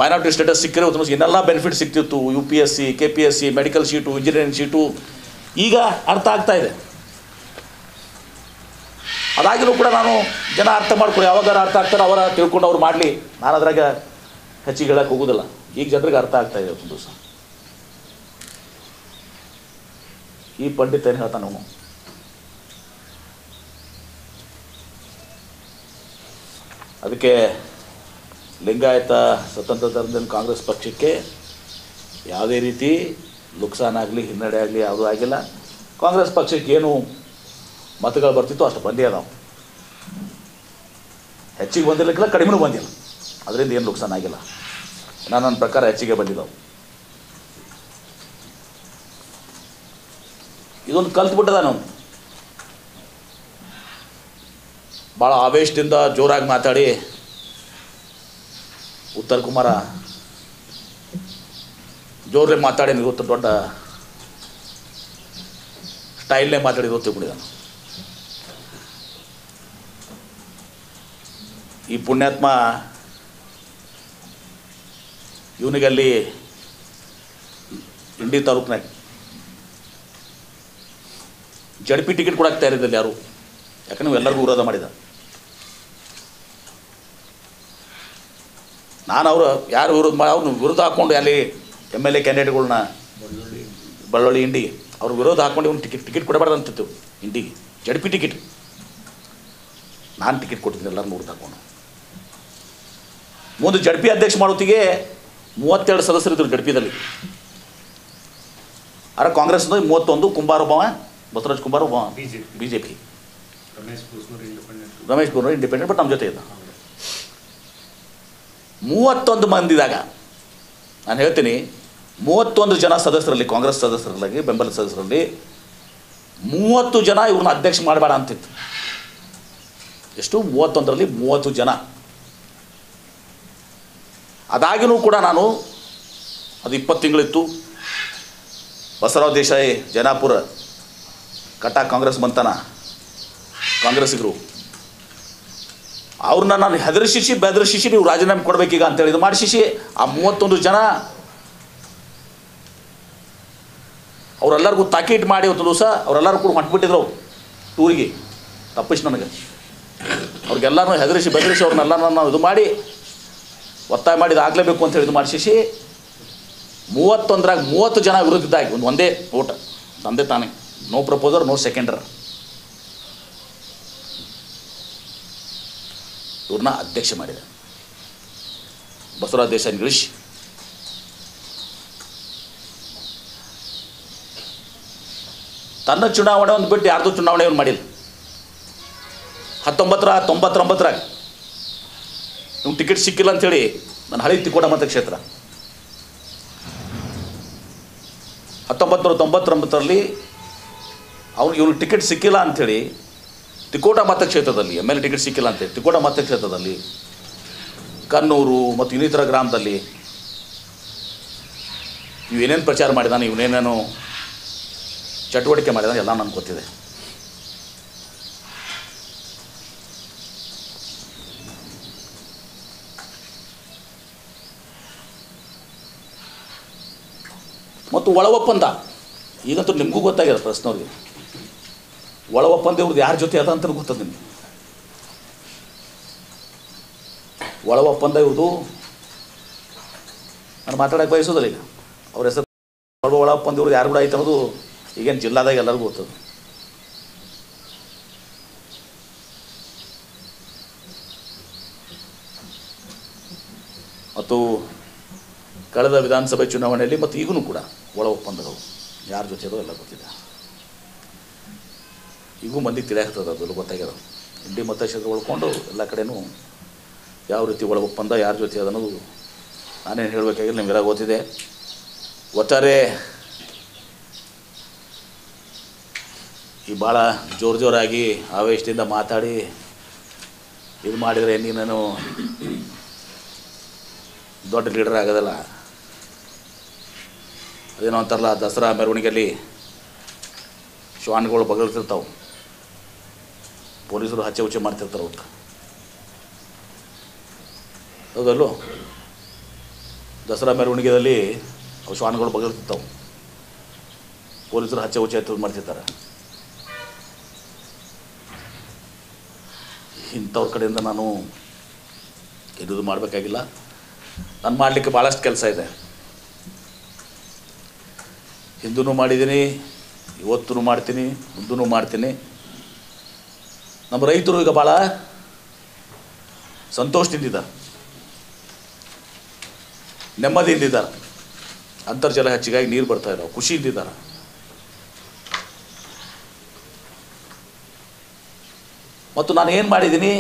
ಮೈನಾರಿಟಿ ಸ್ಟೇಟಸ್ ಸಿಕ್ಕಿರೋ ಇವತ್ತು ಇನ್ನೆಲ್ಲ ಬೆನಿಫಿಟ್ ಸಿಗ್ತಿತ್ತು. UPSC, KPSC, medical seat, engineering seat ಈಗ ಅರ್ಥ ಆಗ್ತಾ ಇದೆ. ಅದಾಗಿಯೂ ಕೂಡ ನಾನು ಜನ ಅರ್ಥ ಮಾಡ್ಕೊಳ್ಳಿ, ಯಾವಾಗ ಅರ್ಥ ಆಗ್ತಾರೆ ಅವರ ತಿಳ್ಕೊಂಡು ಅವ್ರು ಮಾಡಲಿ, ನಾನು ಅದ್ರಾಗ ಹೆಚ್ಚಿಗೆ ಹೇಳಕ್ಕೆ ಹೋಗೋದಿಲ್ಲ. ಈಗ ಜನರಿಗೆ ಅರ್ಥ ಆಗ್ತಾ ಇದೆ ಇವತ್ತು ದಿವಸ. ಈ ಪಂಡಿತ ಏನು ಹೇಳ್ತಾನೆ ಅವನು, ಅದಕ್ಕೆ ಲಿಂಗಾಯತ ಸ್ವತಂತ್ರ ಧರ್ಮದಲ್ಲಿ ಕಾಂಗ್ರೆಸ್ ಪಕ್ಷಕ್ಕೆ ಯಾವುದೇ ರೀತಿ ನುಕ್ಸಾನ್ ಆಗಲಿ ಹಿನ್ನಡೆ ಆಗಲಿ ಯಾವುದೂ ಆಗಿಲ್ಲ. ಕಾಂಗ್ರೆಸ್ ಪಕ್ಷಕ್ಕೆ ಏನು ಮತಗಳು ಬರ್ತಿತ್ತು ಅಷ್ಟು ಬಂದೇ ಅದಾವೆ. ಹೆಚ್ಚಿಗೆ ಬಂದಿರಲಿಕ್ಕಿಲ್ಲ, ಕಡಿಮೆನೂ ಬಂದಿಲ್ಲ. ಅದರಿಂದ ಏನು ನುಕ್ಸಾನ್ ಆಗಿಲ್ಲ. ನನ್ನ ಪ್ರಕಾರ ಹೆಚ್ಚಿಗೆ ಬಂದಿದ್ದಾವೆ. ಇದೊಂದು ಕಲ್ತ್ಬಿಟ್ಟದ ನಾನು ಭಾಳ ಆವೇಶದಿಂದ ಜೋರಾಗಿ ಮಾತಾಡಿ ಉತ್ತರ ಕುಮಾರ ಜೋರಲ್ಲೇ ಮಾತಾಡಿ ಇವತ್ತು ದೊಡ್ಡ ಸ್ಟೈಲ್ನೇ ಮಾತಾಡಿದ್ರು ತಿಳ್ಕೊಂಡಿದ್ದಾನೆ. ಈ ಪುಣ್ಯಾತ್ಮ ಇವನಿಗಲ್ಲಿ ಇಂಡಿ ತಾಲೂಕಿನಾಗ ಜಡ್ಪಿ ಟಿಕೆಟ್ ಕೊಡಕ್ಕೆ ತಯಾರಿದ್ದಲ್ಲಿ ಯಾರು, ಯಾಕಂದ್ರೆ ಎಲ್ಲರಿಗೂ ವಿರೋಧ ಮಾಡಿದ. ನಾನು ಅವರು ಯಾರು ಅವ್ರನ್ನ ವಿರೋಧ ಹಾಕ್ಕೊಂಡು ಅಲ್ಲಿ MLA ಕ್ಯಾಂಡಿಡೇಟ್ಗಳನ್ನ ಬಳ್ಳೊಳ್ಳಿ ಇಂಡಿ ಅವ್ರ ವಿರೋಧ ಹಾಕ್ಕೊಂಡು ಇವ್ನು ಟಿಕೆಟ್ ಕೊಡಬಾರ್ದು ಅಂತಿತ್ತು. ಇಂಡಿಗೆ ಜಡ್ಪಿ ಟಿಕೆಟ್ ನಾನು ಟಿಕೆಟ್ ಕೊಟ್ಟಿದ್ದೀನಿ ಎಲ್ಲರೂ ವಿರೋಧ ಹಾಕ್ಕೊಂಡು. ಮುಂದೆ ಜಡ್ಪಿ ಅಧ್ಯಕ್ಷ ಮಾಡೋತ್ತಿಗೆ 32 ಸದಸ್ಯರಿದ್ದರು ಜಡ್ಪಿದಲ್ಲಿ. ಆದ್ರೆ ಕಾಂಗ್ರೆಸ್ನ 31, ಕುಂಬಾರ ಒಬ್ಬವ, ಬಸವರಾಜ್ ಕುಂಬಾರ ಒಬ್ಬ BJP, ರಮೇಶ್ ಪೂರ್ಣೂರು ಇಂಡಿಪೆಂಡೆಂಟ್, ಬಟ್ ನಮ್ಮ ಜೊತೆ ಇದ್ದ. 31 ಮಂದಿದಾಗ ನಾನು ಹೇಳ್ತೀನಿ, 31 ಜನ ಸದಸ್ಯರಲ್ಲಿ, ಕಾಂಗ್ರೆಸ್ ಸದಸ್ಯರಲ್ಲಿ, ಬೆಂಬಲ ಸದಸ್ಯರಲ್ಲಿ 30 ಜನ ಇವ್ರನ್ನ ಅಧ್ಯಕ್ಷ ಮಾಡಬೇಡ ಅಂತಿತ್ತು. ಎಷ್ಟು? 31ರಲ್ಲಿ 30 ಜನ. ಅದಾಗಿನೂ ಕೂಡ ನಾನು ಅದು 20 ತಿಂಗಳಿತ್ತು. ಬಸವರಾಜ ದೇಸಾಯಿ ಜೈನಾಪುರ ಕಟಾ ಕಾಂಗ್ರೆಸ್ ಬಂತನ ಕಾಂಗ್ರೆಸ್ಸಿಗರು ಅವ್ರನ್ನ ನಾನು ಹೆದರಿಸಿ ಬೆದರಿಸಿ ನೀವು ರಾಜೀನಾಮೆ ಕೊಡಬೇಕೀಗ ಅಂತೇಳಿ ಇದು ಮಾಡಿಸಿ ಆ 31 ಜನ ಅವರೆಲ್ಲರಿಗೂ ತಾಕೀಟ್ ಮಾಡಿ ಒಂದು ದಿವಸ ಅವರೆಲ್ಲರೂ ಕೂಡ ಹೊಂಟ್ಬಿಟ್ಟಿದ್ರು ಟೂರಿಗೆ ತಪ್ಪಿಸಿ ನನಗೆ. ಅವ್ರಿಗೆಲ್ಲರೂ ಹೆದರಿಸಿ ಬೆದರಿಸಿ ಅವ್ರನ್ನೆಲ್ಲ ನಾವು ಇದು ಮಾಡಿ ಒತ್ತಾಯ ಮಾಡಿ ಆಗಲೇಬೇಕು ಅಂತ ಹೇಳಿ ಇದು ಮಾಡಿಸಿ 31ರಾಗ 30 ಜನ ವಿರುದ್ಧದಾಗಿ ಒಂದೇ ಓಟ್ ತಂದೆ ತಾನೇ, ನೋ ಪ್ರಪೋಸರ್, ನೋ ಸೆಕೆಂಡರ್, ಇವ್ರನ್ನ ಅಧ್ಯಕ್ಷ ಮಾಡಿದೆ. ಬಸವರಾಜ ದೇಸಾಯಿ ಇಳಿಸಿ ತನ್ನ ಚುನಾವಣೆ ಒಂದು ಬಿಟ್ಟು ಯಾರ್ದು ಚುನಾವಣೆ ಇವ್ನು ಮಾಡಿಲ್ಲ. 1999ರಾಗ ಇವ್ನು ಟಿಕೆಟ್ ಸಿಕ್ಕಿಲ್ಲ ಅಂಥೇಳಿ ನನ್ನ ಹಳಿ ತಿಕೋಟ ಮತಕ್ಷೇತ್ರ 1999ರಲ್ಲಿ ಅವ್ನಿಗೆ ಇವ್ನಿಗೆ ಟಿಕೆಟ್ ಸಿಕ್ಕಿಲ್ಲ ಅಂಥೇಳಿ ತಿಕೋಟ ಮತಕ್ಷೇತ್ರದಲ್ಲಿ MLA ಟಿಕೆಟ್ ಸಿಕ್ಕಿಲ್ಲ ಅಂತೇಳಿ ತಿಕೋಟ ಮತಕ್ಷೇತ್ರದಲ್ಲಿ ಕನ್ನೂರು ಮತ್ತು ಇನ್ನಿತರ ಗ್ರಾಮದಲ್ಲಿ ಇವೇನೇನು ಪ್ರಚಾರ ಮಾಡಿದಾನೆ, ಇವನೇನೇನು ಚಟುವಟಿಕೆ ಮಾಡಿದಾನೆ ಎಲ್ಲ ನನಗೆ ಗೊತ್ತಿದೆ. ಮತ್ತು ಒಳ ಒಪ್ಪಂದ ಈಗಂತೂ ನಿಮಗೂ ಗೊತ್ತಾಗಿದೆ, ಪ್ರಶ್ನವ್ರಿಗೆ ಒಳ ಒಪ್ಪಂದ ಇವ್ರದ್ದು ಯಾರ ಜೊತೆ ಅದ ಅಂತ ಗೊತ್ತದ ನಿಮಗೆ. ಒಳ ಒಪ್ಪಂದ ಇವ್ರದ್ದು ನಾನು ಮಾತಾಡೋಕ್ಕೆ ಬಯಸೋದಿಲ್ಲ. ಈಗ ಅವ್ರ ಹೆಸರು ಒಳ ಒಪ್ಪಂದ ಇವ್ರದ್ದು ಯಾರು ಕೂಡ ಐತೆ ಅನ್ನೋದು ಈಗೇನು ಜಿಲ್ಲಾದಾಗ ಎಲ್ಲರಿಗೂ ಗೊತ್ತದು. ಮತ್ತು ಕಳೆದ ವಿಧಾನಸಭೆ ಚುನಾವಣೆಯಲ್ಲಿ ಮತ್ತು ಈಗೂ ಕೂಡ ಒಳ ಒಪ್ಪಂದಗಳು ಯಾರ ಜೊತೆ ಅದೋ ಎಲ್ಲ ಗೊತ್ತಿದೆ. ಈಗೂ ಮಂದಿಗೆ ತಿಳಿಯಾಗ್ತದೆ, ಅದು ಗೊತ್ತಾಗ್ಯದ. ಇಂಡಿ ಮತಕ್ಷೇತ್ರ ಉಳ್ಕೊಂಡು ಎಲ್ಲ ಕಡೆನೂ ಯಾವ ರೀತಿ ಒಳ ಒಪ್ಪಂದ ಯಾರ ಜೊತೆ ಅದ ಅನ್ನೋದು ನಾನೇನು ಹೇಳಬೇಕಾಗಿಲ್ಲ, ನಿಮಗೆಲ್ಲ ಗೊತ್ತಿದೆ. ಒಟ್ಟಾರೆ ಈ ಭಾಳ ಜೋರಾಗಿ ಆವೇಶದಿಂದ ಮಾತಾಡಿ ಇದು ಮಾಡಿದರೆ ನೀನು ದೊಡ್ಡ ಲೀಡರ್ ಆಗೋದಲ್ಲ. ಅದೇನೋ ಅಂತಾರಲ್ಲ, ದಸರಾ ಮೆರವಣಿಗೆಯಲ್ಲಿ ಶ್ವಾನ್ಗಳು ಬಗಲ್ತಿರ್ತಾವೆ, ಪೊಲೀಸರು ಹಚ್ಚೆ ಉಚ್ಚೆ ಮಾಡ್ತಿರ್ತಾರೆ ಅವಕ್ಕೆ, ಹೌದಲ್ಲೋ? ದಸರಾ ಮೆರವಣಿಗೆಯಲ್ಲಿ ಅವು ಶ್ವಾನ್ಗಳು ಬಗಲ್ತಿರ್ತಾವೆ, ಪೊಲೀಸರು ಹಚ್ಚೆ ಉಚ್ಚೆ ಮಾಡ್ತಿರ್ತಾರೆ. ಇಂಥವ್ರ ಕಡೆಯಿಂದ ನಾನು ಇದು ಮಾಡಬೇಕಾಗಿಲ್ಲ. ನಾನು ಮಾಡಲಿಕ್ಕೆ ಭಾಳಷ್ಟು ಕೆಲಸ ಇದೆ. ಹಿಂದೂ ಮಾಡಿದ್ದೀನಿ, ಇವತ್ತೂ ಮಾಡ್ತೀನಿ, ಮುಂದೂ ಮಾಡ್ತೀನಿ. ನಮ್ಮ ರೈತರು ಈಗ ಭಾಳ ಸಂತೋಷದಿಂದಿದ್ದಾರೆ, ನೆಮ್ಮದಿಯಿಂದಿದ್ದಾರೆ. ಅಂತರ್ಜಲ ಹೆಚ್ಚಿಗಾಗಿ ನೀರು ಬರ್ತಾ ಇದ್ದಾವೆ, ಖುಷಿಯಿಂದಿದ್ದಾರೆ. ಮತ್ತು ನಾನು ಏನು ಮಾಡಿದ್ದೀನಿ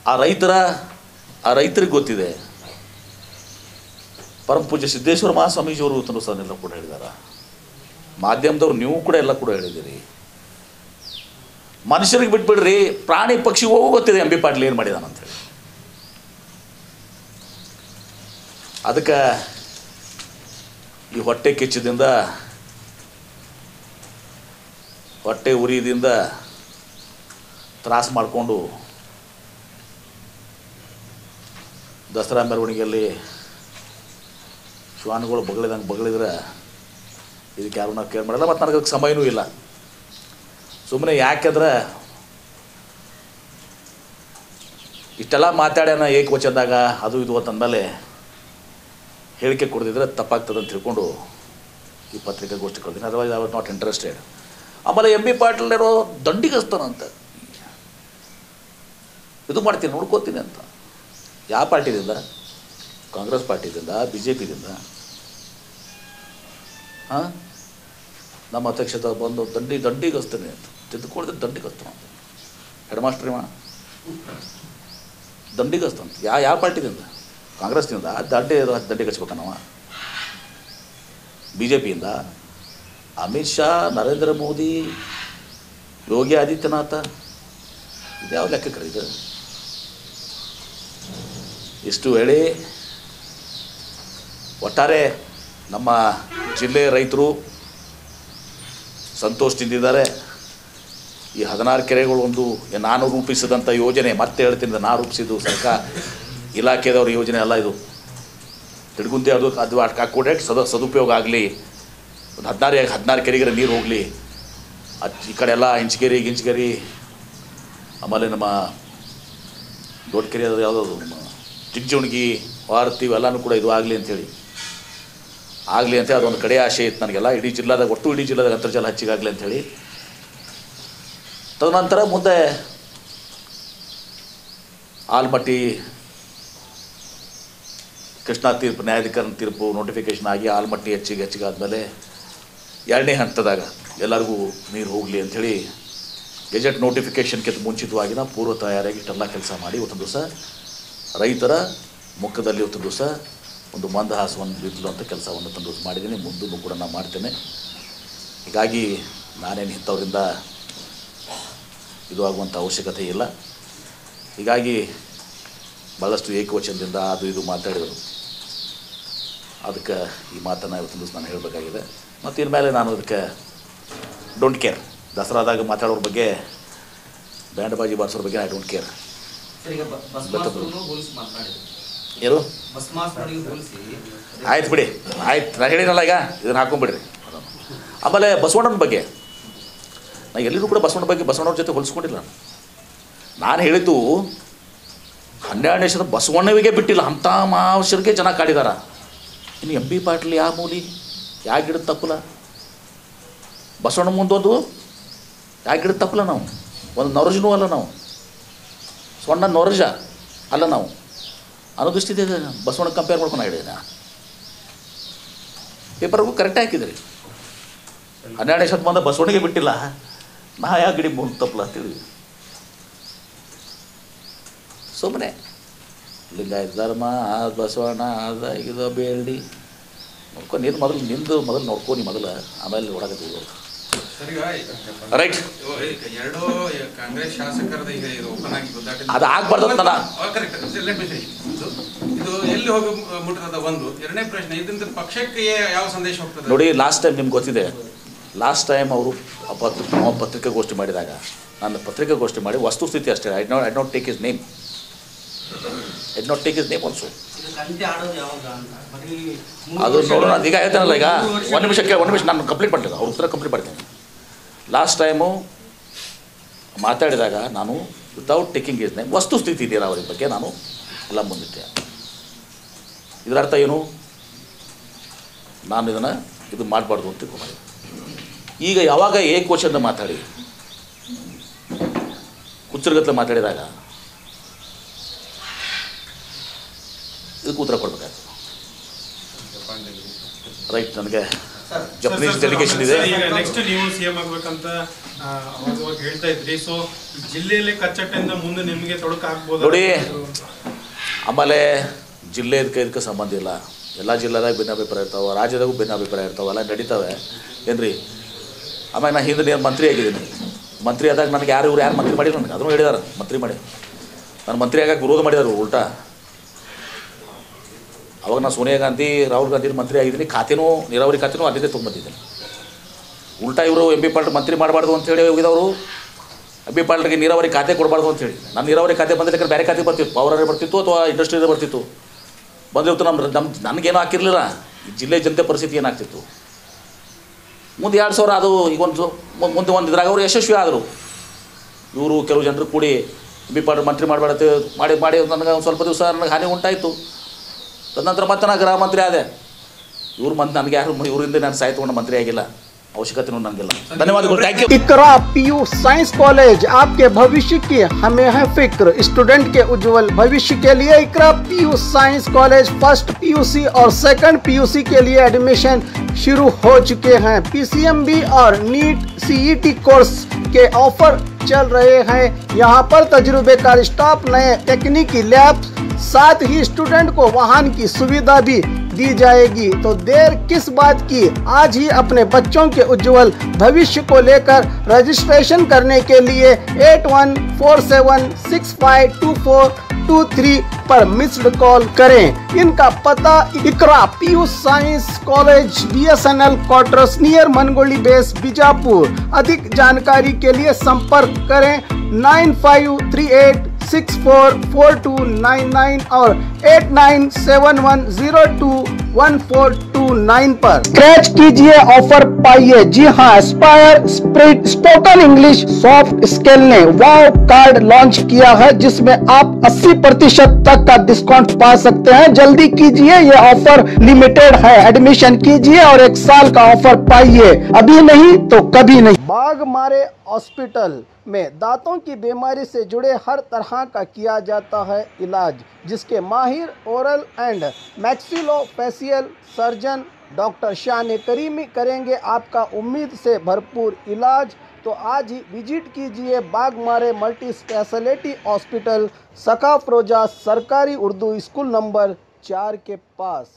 ಆ ರೈತರಿಗೆ ಗೊತ್ತಿದೆ. ಪರಮ ಪೂಜ್ಯ ಸಿದ್ದೇಶ್ವರ ಮಹಾಸ್ವಾಮೀಜಿಯವರು ಇವತ್ತು ಸಹ ಎಲ್ಲ ಕೂಡ ಹೇಳಿದ್ದಾರೆ, ಮಾಧ್ಯಮದವ್ರು ನೀವು ಕೂಡ ಎಲ್ಲ ಕೂಡ ಹೇಳಿದ್ದೀರಿ. ಮನುಷ್ಯರಿಗೆ ಬಿಟ್ಬಿಡ್ರಿ, ಪ್ರಾಣಿ ಪಕ್ಷಿಗೂ ಗೊತ್ತಿದೆ ಎಂ ಬಿ ಪಾಟೀಲ್ ಏನು ಮಾಡಿದಾನಂತೇಳಿ. ಅದಕ್ಕೆ ಈ ಹೊಟ್ಟೆ ಕಿಚ್ಚದಿಂದ, ಹೊಟ್ಟೆ ಉರಿದಿಂದ ತ್ರಾಸ ಮಾಡಿಕೊಂಡು ದಸರಾ ಮೆರವಣಿಗೆಯಲ್ಲಿ ಶ್ವಾನ್ಗಳು ಬಗಳಿದ್ರೆ ಇದಕ್ಕೆ ಯಾರು ನಾವು ಕೇರ್ ಮಾಡಲ್ಲ. ಮತ್ತು ನನಗೆ ಅದಕ್ಕೆ ಸಮಯನೂ ಇಲ್ಲ. ಸುಮ್ಮನೆ ಯಾಕೆಂದ್ರೆ ಇಷ್ಟೆಲ್ಲ ಮಾತಾಡ್ಯಾನ ಏಕವಚನದಾಗ ಅದು ಇದು ಅಂತಂದಮೇಲೆ ಹೇಳಿಕೆ ಕೊಡದಿದ್ರೆ ತಪ್ಪಾಗ್ತದೆ ಅಂತ ತಿಳ್ಕೊಂಡು ಈ ಪತ್ರಿಕಾಗೋಷ್ಠಿ ಕೊಡ್ತೀನಿ. Otherwise I was not interested. ಆಮೇಲೆ ಎಂ ಬಿ ಪಾಟೀಲ್ ಏನೋ ದಂಡಿಗಸ್ತಾನಂತ ಇದು ಮಾಡ್ತೀನಿ, ನೋಡ್ಕೋತೀನಿ ಅಂತ. ಯಾವ ಪಾರ್ಟಿದಿಂದ? ಕಾಂಗ್ರೆಸ್ ಪಾರ್ಟಿದಿಂದ, ಬಿ ಜೆ ಪಿದಿಂದ. ಹಾಂ, ನಮ್ಮ ಅಧ್ಯಕ್ಷತೆ ಬಂದು ದಂಡಿಗಸ್ತಾನೆ ಅಂತ ತಿದ್ದುಕೊಳಿದ್ರೆ ದಂಡಿಗಸ್ತಾನ ಅಂತ. ಹೆಡ್ ಮಾಸ್ಟರ್ ಇವ ದಂಡಿಗಸ್ತಂತ. ಯಾವ ಪಾರ್ಟಿದಿಂದ? ಕಾಂಗ್ರೆಸ್ನಿಂದ ದಂಡಿಗೆ ಹಚ್ಬೇಕ ನಾವು? ಬಿ ಜೆ ಪಿಯಿಂದ ಅಮಿತ್ ಶಾ, ನರೇಂದ್ರ ಮೋದಿ, ಯೋಗಿ ಆದಿತ್ಯನಾಥ, ಇದ್ಯಾವ ಲೆಕ್ಕಕ್ಕೆ ಇದು? ಇಷ್ಟು ಹೇಳಿ ಒಟ್ಟಾರೆ ನಮ್ಮ ಜಿಲ್ಲೆಯ ರೈತರು ಸಂತೋಷದಿಂದಿದ್ದಾರೆ. ಈ 16 ಕೆರೆಗಳು ಒಂದು ನಾನು ರೂಪಿಸಿದಂಥ ಯೋಜನೆ, ಮತ್ತೆ ಹೇಳ್ತೀನಿ, ನಾನು ರೂಪಿಸಿದ್ದು ಸರ್ಕಾರ ಇಲಾಖೆದವ್ರ ಯೋಜನೆ ಅಲ್ಲ ಇದು. ತಿಡ್ಗುಂದಿ ಅದು ಹಾಕ್ಕೊಡೆ ಸದುಪಯೋಗ ಆಗಲಿ, ಒಂದು 16 ಕೆರೆಗೆ ನೀರು ಹೋಗಲಿ. ಈ ಕಡೆ ಎಲ್ಲ ಇಂಚಗೇರಿ, ಆಮೇಲೆ ನಮ್ಮ ದೊಡ್ಡ ಕೆರೆ ಅದು ಯಾವುದದು, ನಮ್ಮ ಚಿಂಚುಣಗಿ, ವಾರತಿ ಇವೆಲ್ಲನೂ ಕೂಡ ಇದು ಆಗಲಿ ಅಂತ ಅದೊಂದು ಕಡೆ ಆಶೆ ಇತ್ತು ನನಗೆಲ್ಲ. ಇಡೀ ಜಿಲ್ಲಾದಾಗ ಅಂತರ್ಜಲ ಹೆಚ್ಚಿಗಾಗಲಿ ಅಂಥೇಳಿ. ತದನಂತರ ಮುಂದೆ ಆಲ್ಮಟ್ಟಿ ಕೃಷ್ಣಾ ತೀರ್ಪು, ನ್ಯಾಯಾಧಿಕರಣ ತೀರ್ಪು ನೋಟಿಫಿಕೇಷನ್ ಆಗಿ ಆಲ್ಮಟ್ಟಿ ಹೆಚ್ಚಿಗಾದ್ಮೇಲೆ 2ನೇ ಹಂತದಾಗ ಎಲ್ಲರಿಗೂ ನೀರು ಹೋಗಲಿ ಅಂಥೇಳಿ ಗೆಜೆಟ್ ನೋಟಿಫಿಕೇಷನ್ಗಿಂತ ಮುಂಚಿತವಾಗಿ ನಾವು ಪೂರ್ವ ತಯಾರಿಯಾಗಿ ಇಷ್ಟೆಲ್ಲ ಕೆಲಸ ಮಾಡಿ ಇವತ್ತೊಂದು ದಿವಸ ರೈತರ ಮುಖದಲ್ಲಿ ಇವತ್ತು ದಿವಸ ಒಂದು ಮಂದಹಾಸವನ್ನು ಬಿತ್ತುವಂಥ ಕೆಲಸವನ್ನು ತಂದು ಮಾಡಿದ್ದೀನಿ. ಮುಂದೂ ಕೂಡ ನಾನು ಮಾಡ್ತೇನೆ. ಹೀಗಾಗಿ ನಾನೇನು ಇಂಥವರಿಂದ ಇದು ಆಗುವಂಥ ಅವಶ್ಯಕತೆ ಇಲ್ಲ. ಹೀಗಾಗಿ ಭಾಳಷ್ಟು ಏಕವಚನದಿಂದ ಅದು ಇದು ಮಾತಾಡಿದರು. ಅದಕ್ಕೆ ಈ ಮಾತನ್ನು ಇವತ್ತೊಂದು ದಿವಸ ನಾನು ಹೇಳಬೇಕಾಗಿದೆ. ಮತ್ತು ಇನ್ಮೇಲೆ ನಾನು ಅದಕ್ಕೆ ಡೋಂಟ್ ಕೇರ್. ದಸರಾದಾಗ ಮಾತಾಡೋರ ಬಗ್ಗೆ, ಬ್ಯಾಂಡ್ ಬಾಜಿ ಬಾರಿಸೋರ ಬಗ್ಗೆ ಐ ಡೋಂಟ್ ಕೇರ್. ಏನು ಆಯ್ತು ಬಿಡಿ, ಆಯ್ತು, ನಾನು ಹೇಳಿನಲ್ಲ ಈಗ, ಇದನ್ನು ಹಾಕೊಂಡ್ಬಿಡ್ರಿ. ಆಮೇಲೆ ಬಸವಣ್ಣನ ಬಗ್ಗೆ ನಾನು ಎಲ್ಲರೂ ಕೂಡ ಬಸವಣ್ಣವ್ರ ಜೊತೆ ಹೋಲಿಸ್ಕೊಂಡಿಲ್ಲ. ನಾನು ಹೇಳಿದ್ದು 12ನೇ ವರ್ಷದ ಬಸವಣ್ಣವಿಗೆ ಬಿಟ್ಟಿಲ್ಲ, ಅಂಥ ಮಾವಶರಿಗೆ ಜನ ಕಾಡಿದಾರ. ಇನ್ನು ಎಂ ಬಿ ಪಾಟೀಲ್ ಯಾವ ಮೂಲಿ, ಯಾವ ಗಿಡದ ತಪ್ಪಲ? ಬಸವಣ್ಣ ಮುಂದೊಂದು ಯಾವ ಗಿಡದ ತಪ್ಪಲ? ನಾವು ಒಂದು ನೊರಜನೂ ಅಲ್ಲ, ನಾವು ಸೊಣ್ಣ ನೊರಜ ಅಲ್ಲ ನಾವು ಅನ್ನೋದಿಷ್ಟಿದೆ. ಬಸವಣ್ಣ ಕಂಪೇರ್ ಮಾಡ್ಕೊಂಡು ಹೇಳಿದೆ. ಪೇಪರ್ಗೂ ಕರೆಕ್ಟಾಗಿ ಹಾಕಿದ್ರಿ. 12ನೇ ಶತಮಾನ ಬಸವಣ್ಣಿಗೆ ಬಿಟ್ಟಿಲ್ಲ, ನಾ ಯಾವ ಗಿಡ ಮುಂದೆ ತಪ್ಪಲ ಅಂತೇಳಿ ಸುಮ್ಮನೆ ಲಿಂಗಾಯತ ಧರ್ಮ, ಬಸವಣ್ಣ, ಅದ ಇದು ಬೇಡಿ ನೋಡ್ಕೊ. ನೀನು ಮೊದಲು ನೋಡ್ಕೊ, ನೀ ಮೊದಲು, ಆಮೇಲೆ ನೋಡಕತ್ತೀವಿ. ರೈಟ್, ಕಾಂಗ್ರೆಸ್ ಶಾಸಕರದ ಈಗ ಇದು ಓಪನ್ ಆಗಿ ಅದು ಆಗ್ಬಾರ್ದಲ್ಲ. ಇದು ಎಲ್ಲಿ ಹೋಗಿ ಮುಟ್ಟದ ಒಂದು. 2ನೇ ಪ್ರಶ್ನೆ, ಇದರಿಂದ ಪಕ್ಷಕ್ಕೆ ಯಾವ ಸಂದೇಶ ಹೋಗ್ತದೆ ನೋಡಿ. ಲಾಸ್ಟ್ ಟೈಮ್ ನಿಮ್ಗೆ ಗೊತ್ತಿದೆ, ಲಾಸ್ಟ್ ಟೈಮ್ ಅವರು ಪತ್ರಿಕಾಗೋಷ್ಠಿ ಮಾಡಿದಾಗ ನಾನು ಪತ್ರಿಕಾಗೋಷ್ಠಿ ಮಾಡಿ ವಸ್ತುಸ್ಥಿತಿ ಅಷ್ಟೇ I not take his name also. ಅದು ನೋಡೋಣ, ಈಗ ಹೇಳ್ತಾನಲ್ಲ, ಈಗ ಒಂದು ನಿಮಿಷ ನಾನು ಕಂಪ್ಲೀಟ್ ಮಾಡ್ತೀನಿ, ಅವ್ರ ಉತ್ತರ ಕಂಪ್ಲೀಟ್ ಮಾಡ್ತೀನಿ. ಲಾಸ್ಟ್ ಟೈಮು ಮಾತಾಡಿದಾಗ ನಾನು ವಿತೌಟ್ ಟೇಕಿಂಗ್ ಹಿಸ್ ನೇಮ್ ವಸ್ತುಸ್ಥಿತಿ ನೀರಾವರಿ ಬಗ್ಗೆ ನಾನು ಎಲ್ಲ ಮುಂದಿಟ್ಟೆ. ಇದರ ಅರ್ಥ ಏನು? ನಾನು ಇದು ಮಾಡಬಾರ್ದು ಅಂತ ತಿಳ್ಕೊಂಡೆ. ಈಗ ಯಾವಾಗ ಏಕವಚನ ಮಾತಾಡಿ ಕುಚ್ಚರಗತ್ತಲೆ ಮಾತಾಡಿದಾಗ ಇದಕ್ಕೆ ಉತ್ತರ ಕೊಡಬೇಕಾಗ್ತದೆ. ರೈಟ್, ನನಗೆ ಜಪನೀಸ್ ಡೆಲಿಗೇಷನ್ ಇದೆ. ನೆಕ್ಸ್ಟ್ ನೀವು ಸಿಎಂ ಆಗ್ಬೇಕಂತ ಅವಾಗ ಹೇಳ್ತಾ ಇದ್ರಿ. ಸೊ ಜಿಲ್ಲೆಯಲ್ಲಿ ಕಚ್ಚಟ್ಟೆಯಿಂದ ಮುಂದೆ ನಿಮಗೆ ತೊಡಕಾಗ್ಬೋದು ನೋಡಿ. ಆಮೇಲೆ ಜಿಲ್ಲೆ ಇದಕ್ಕೆ ಸಂಬಂಧ ಇಲ್ಲ. ಎಲ್ಲ ಜಿಲ್ಲೆದಾಗ ಭಿನ್ನಾಭಿಪ್ರಾಯ ಇರ್ತಾವೆ, ರಾಜ್ಯದಾಗೂ ಭಿನ್ನಾಭಿಪ್ರಾಯ ಇರ್ತಾವೆ, ಎಲ್ಲ ನಡೀತಾವೆ ಏನ್ರಿ. ಆಮೇಲೆ ನಾನು ಹಿಂದೆ ಮಂತ್ರಿ ಆಗಿದ್ದೀನಿ. ಮಂತ್ರಿ ಆದಾಗ ನನಗೆ ಯಾರು ಮಂತ್ರಿ ಮಾಡಿಲ್ಲ, ನನಗೆ ಅದನ್ನು ಹೇಳಿದಾರೆ ಮಂತ್ರಿ ಮಾಡಿ. ನಾನು ಮಂತ್ರಿ ಆಗಕ್ಕೆ ವಿರೋಧ ಮಾಡಿದಾರೆ ಉಲ್ಟಾ. ಅವಾಗ ನಾನು ಸೋನಿಯಾ ಗಾಂಧಿ, ರಾಹುಲ್ ಗಾಂಧಿ ಮಂತ್ರಿ ಆಗಿದ್ದೀನಿ. ನೀರಾವರಿ ಖಾತೆನೂ ಅಲ್ಲಿಂದೇ ತೊಗೊಂಬಂದಿದ್ದೀನಿ. ಉಲ್ಟಾ ಇವರು ಎಂ ಬಿ ಪಾಟೀಲ್ ಮಂತ್ರಿ ಮಾಡಬಾರ್ದು ಅಂತೇಳಿ ಹೋಗಿದವರು ಎಂ ಬಿ ಪಾಟೀಲ್ಗೆ ನೀರಾವರಿ ಖಾತೆ ಕೊಡಬಾರ್ದು ಅಂತೇಳಿ. ನಾನು ನೀರಾವರಿ ಖಾತೆ ಬಂದಿಲ್ಲ, ಬೇರೆ ಖಾತೆ ಬರ್ತಿತ್ತು, ಪವರೇ ಬರ್ತಿತ್ತು ಅಥವಾ ಇಂಡಸ್ಟ್ರಿಯೇ ಬರ್ತಿತ್ತು. ಬಂದಿತ್ತು ನನಗೇನು ಹಾಕಿರಲಿಲ್ಲ. ಈ ಜಿಲ್ಲೆ ಜನತೆ ಪರಿಸ್ಥಿತಿ ಏನಾಗ್ತಿತ್ತು. ಮುಂದೆ 2000 ಅದು ಈಗ ಮುಂದೆ ಒಂದು ಇದ್ರಾಗ ಅವರು ಯಶಸ್ವಿ ಆದರು. ಇವರು ಕೆಲವು ಜನರು ಕೂಡಿ ಎಂ ಬಿ ಪಾಟೀಲ್ ಮಂತ್ರಿ ಮಾಡಬಾರ್ದು ಮಾಡಿ ನನಗೆ ಒಂದು ಸ್ವಲ್ಪ ದಿವಸ ನನಗೆ ಹಾನಿ ಉಂಟಾಯಿತು. ತದನಂತರ ಮತ್ತೆ ನಾನು ಗೃಹ ಮಂತ್ರಿ ಆದೆ. ನನಗೆ ಯಾರು ಇವರಿಂದ ನಾನು ಸಾಯ್ತುಕೊಂಡು ಮಂತ್ರಿ ಆಗಿಲ್ಲ, ಅವಶ್ಯಕತೆನೂ ನನಗಿಲ್ಲ. ಧನ್ಯವಾದಗಳು, thank you. Iqra PU science college, आपके भविष्य की हमें है फिक्र। स्टूडेंट के उज्जवल भविष्य के लिए Iqra PU science college first PUC और सेकंड पीयूसी के लिए एडमिशन शुरू हो चुके हैं। पीसीएमबी और नीट सीईटी कोर्स के ऑफर चल रहे हैं। यहाँ पर तजुर्बेकार स्टाफ, नए तकनीकी लैब, साथ ही स्टूडेंट को वाहन की सुविधा भी दी जाएगी। तो देर किस बात की, आज ही अपने बच्चों के उज्जवल भविष्य को लेकर रजिस्ट्रेशन करने के लिए 8147652423 पर मिस्ड कॉल करें। इनका पता Iqra PU science college, BSNL quarters near Mangoli base, Bijapur. अधिक जानकारी के लिए संपर्क करें 9538644299 और 8971021429 पर स्क्रैच कीजिए, ऑफर पाइए। जी हाँ, Aspire spirit spoken English soft skill ने वाव कार्ड लॉन्च किया है, जिसमें आप 80% तक का डिस्काउंट पा सकते हैं। जल्दी कीजिए, ये ऑफर लिमिटेड है। एडमिशन कीजिए और 1 साल का ऑफर पाइए, अभी नहीं तो कभी नहीं। बाघमारे हॉस्पिटल में दांतों की बीमारी से जुड़े हर तरह का किया जाता है इलाज, जिसके माहिर oral and maxillofacial surgeon doctor शान करीमी करेंगे आपका उम्मीद से भरपूर इलाज। तो आज ही विजिट कीजिए बाघमारे मल्टी स्पेशलिटी हॉस्पिटल, सकाफरोजा सरकारी उर्दू स्कूल नंबर 4 के पास।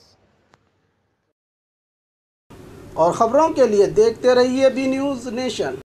और खबरों के लिए देखते रहिए बी न्यूज़ नेशन।